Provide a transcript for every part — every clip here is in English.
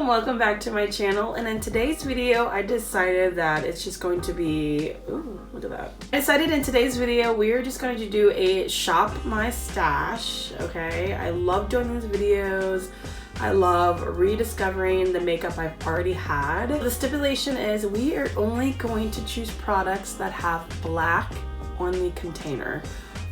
and welcome back to my channel. And in today's video I decided that it's just going to be, ooh, look at that. I decided in today's video we are just going to do a shop my stash. Okay, I love doing these videos. I love rediscovering the makeup I've already had. The stipulation is we are only going to choose products that have black on the container,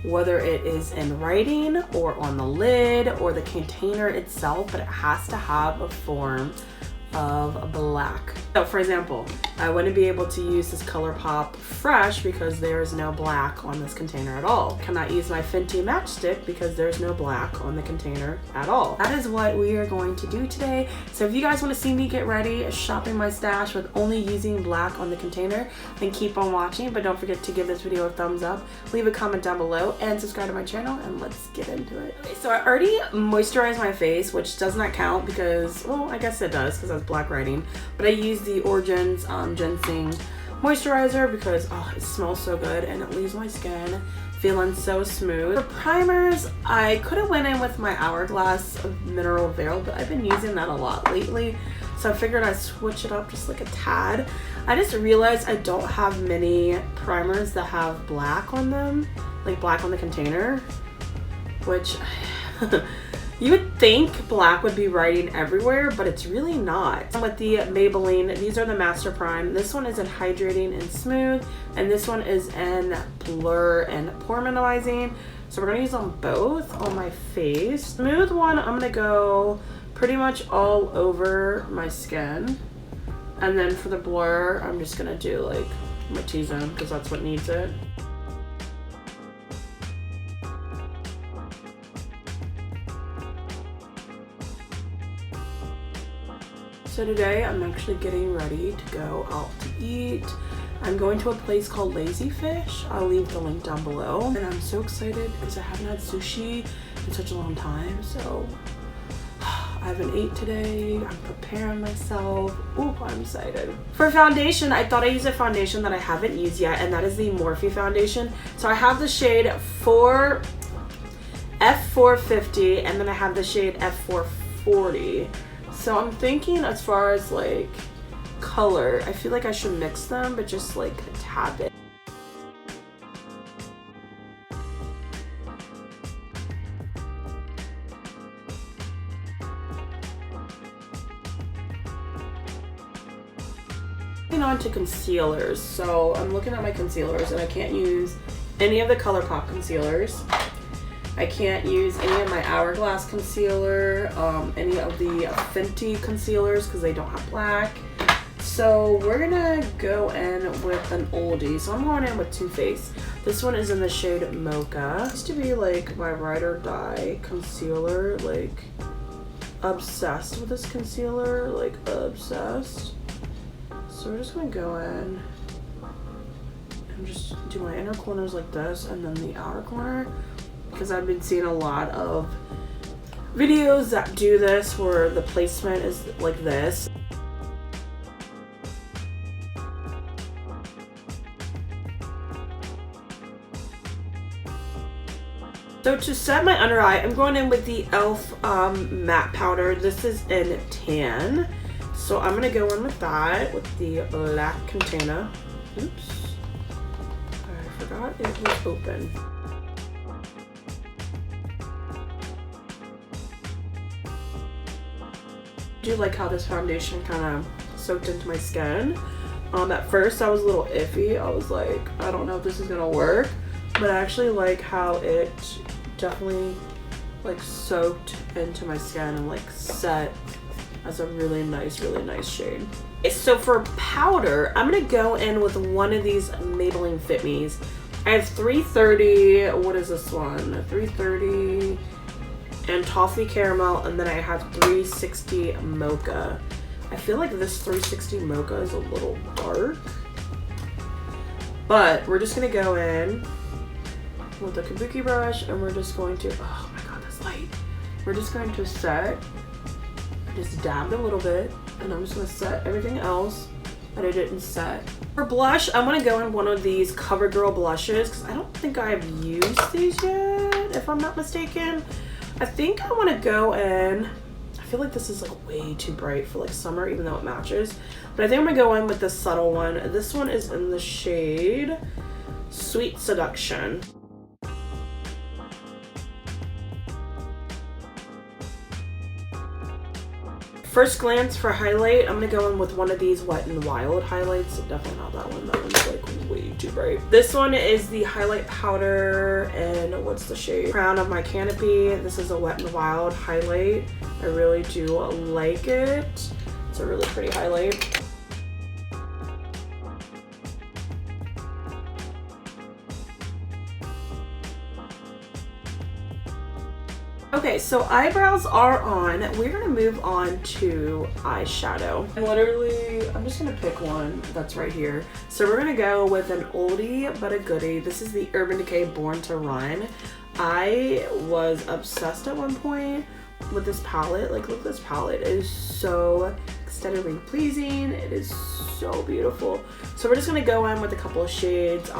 whether it is in writing or on the lid or the container itself, but it has to have a form of black. So for example, I wouldn't be able to use this ColourPop Fresh because there is no black on this container at all. Cannot use my Fenty matchstick because there's no black on the container at all. That is what we are going to do today. So if you guys want to see me get ready shopping my stash with only using black on the container, then keep on watching. But don't forget to give this video a thumbs up, leave a comment down below, and subscribe to my channel, and let's get into it. Okay, so I already moisturized my face, which does not count because, well, I guess it does because I was black writing, but I used the Origins Ginseng moisturizer because it smells so good and it leaves my skin feeling so smooth. For primers, I could have went in with my Hourglass Mineral Veil, but I've been using that a lot lately, so I figured I'd switch it up just like a tad. I just realized I don't have many primers that have black on them, like black on the container, which you would think black would be writing everywhere, but it's really not. With the Maybelline, these are the Master Prime. This one is in Hydrating and Smooth, and this one is in Blur and Pore Minimizing. So we're gonna use them both on my face. Smooth one, I'm gonna go pretty much all over my skin. And then for the Blur, I'm just gonna do like my T-zone because that's what needs it. So today I'm actually getting ready to go out to eat. I'm going to a place called Lazy Fish. I'll leave the link down below. And I'm so excited because I haven't had sushi in such a long time. So I haven't ate today. I'm preparing myself. Ooh, I'm excited. For foundation, I thought I used a foundation that I haven't used yet, and that is the Morphe foundation. So I have the shade F450, and then I have the shade F440. So I'm thinking as far as like color, I feel like I should mix them, but just like a tad bit. Moving on to concealers. So I'm looking at my concealers and I can't use any of the ColourPop concealers. I can't use any of my Hourglass concealer, any of the Fenty concealers because they don't have black. So we're gonna go in with an oldie. So I'm going in with Too Faced. This one is in the shade Mocha. It used to be like my ride or die concealer, like obsessed with this concealer, like obsessed. So we're just gonna go in and just do my inner corners like this and then the outer corner, because I've been seeing a lot of videos that do this where the placement is like this. So to set my under eye, I'm going in with the e.l.f. matte powder. This is in tan. So I'm gonna go in with that with the black container. Oops, I forgot it was open. I do like how this foundation kind of soaked into my skin. At first I was a little iffy. I was like, I don't know if this is gonna work, but I actually like how it definitely like soaked into my skin and like set as a really nice shade. So for powder, I'm gonna go in with one of these Maybelline Fit Me's. I have 330, what is this one? 330 and Toffee Caramel, and then I have 360 Mocha. I feel like this 360 Mocha is a little dark, but we're just gonna go in with the kabuki brush and we're just going to, oh my god, that's light. We're just going to set, just dab a little bit, and I'm just gonna set everything else that I didn't set. For blush, I'm gonna go in one of these CoverGirl blushes because I don't think I've used these yet, if I'm not mistaken. I think I want to go in, I feel like this is like way too bright for like summer, even though it matches. But I think I'm gonna go in with the subtle one. This one is in the shade Sweet Seduction. First glance for highlight, I'm gonna go in with one of these Wet n Wild highlights. Definitely not that one. That one's like way too bright. This one is the highlight powder, and what's the shade? Crown of My Canopy. This is a Wet n Wild highlight. I really do like it. It's a really pretty highlight. Okay, so eyebrows are on. We're gonna move on to eyeshadow. I'm just gonna pick one that's right here. So we're gonna go with an oldie but a goodie. This is the Urban Decay Born to Run. I was obsessed at one point with this palette. Like, look at this palette. It is so aesthetically pleasing. It is so beautiful. So we're just gonna go in with a couple of shades.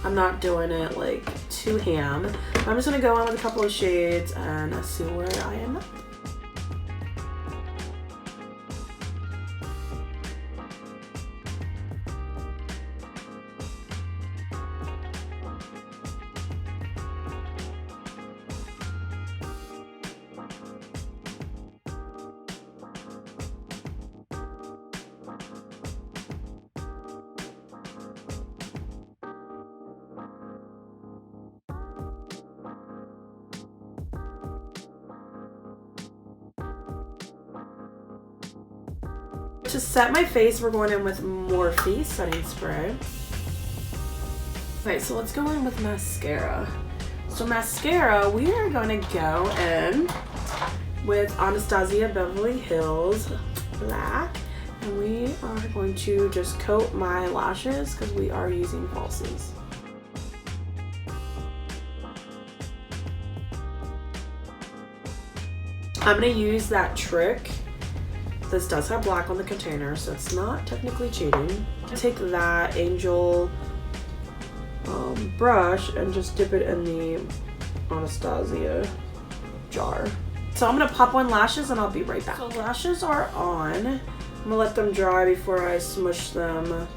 I'm not doing it like too ham. I'm just gonna go in with a couple of shades and see where I end up. To set my face, we're going in with Morphe setting spray. Okay, so let's go in with mascara. So mascara, we are going to go in with Anastasia Beverly Hills Black, and we are going to just coat my lashes because we are using falsies. I'm going to use that trick. This does have black on the container, so it's not technically cheating. Take that Angel brush and just dip it in the Anastasia jar. So I'm gonna pop on lashes and I'll be right back. So lashes are on. I'm gonna let them dry before I smush them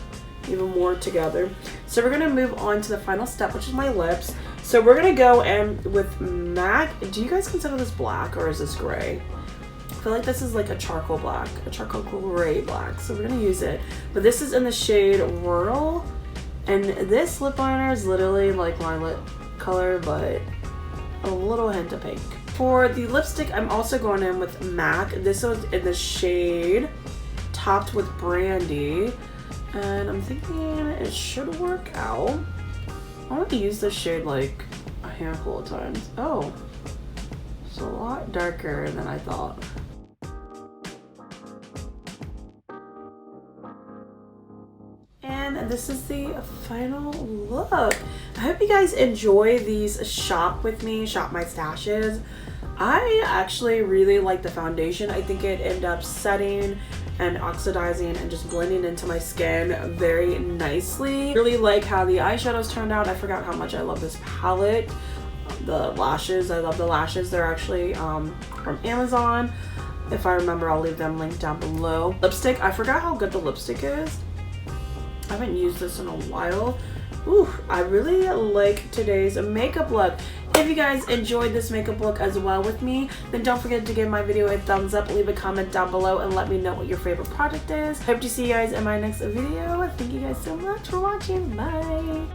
even more together. So we're gonna move on to the final step, which is my lips. So we're gonna go in with MAC. Do you guys consider this black or is this gray? I feel like this is like a charcoal black, a charcoal gray black, so we're gonna use it. But this is in the shade Rural, and this lip liner is literally like my lip color, but a little hint of pink. For the lipstick, I'm also going in with MAC. This is in the shade Topped with Brandy, and I'm thinking it should work out. I want to use this shade like a handful of times. Oh, it's a lot darker than I thought. And this is the final look. I hope you guys enjoy these shop with me, shop my stashes. I actually really like the foundation. I think it ended up setting and oxidizing and just blending into my skin very nicely. Really like how the eyeshadows turned out. I forgot how much I love this palette. The lashes, I love the lashes. They're actually from Amazon. If I remember, I'll leave them linked down below. Lipstick, I forgot how good the lipstick is. I haven't used this in a while. Ooh, I really like today's makeup look. If you guys enjoyed this makeup look as well with me, then don't forget to give my video a thumbs up, leave a comment down below, and let me know what your favorite product is. Hope to see you guys in my next video. Thank you guys so much for watching. Bye.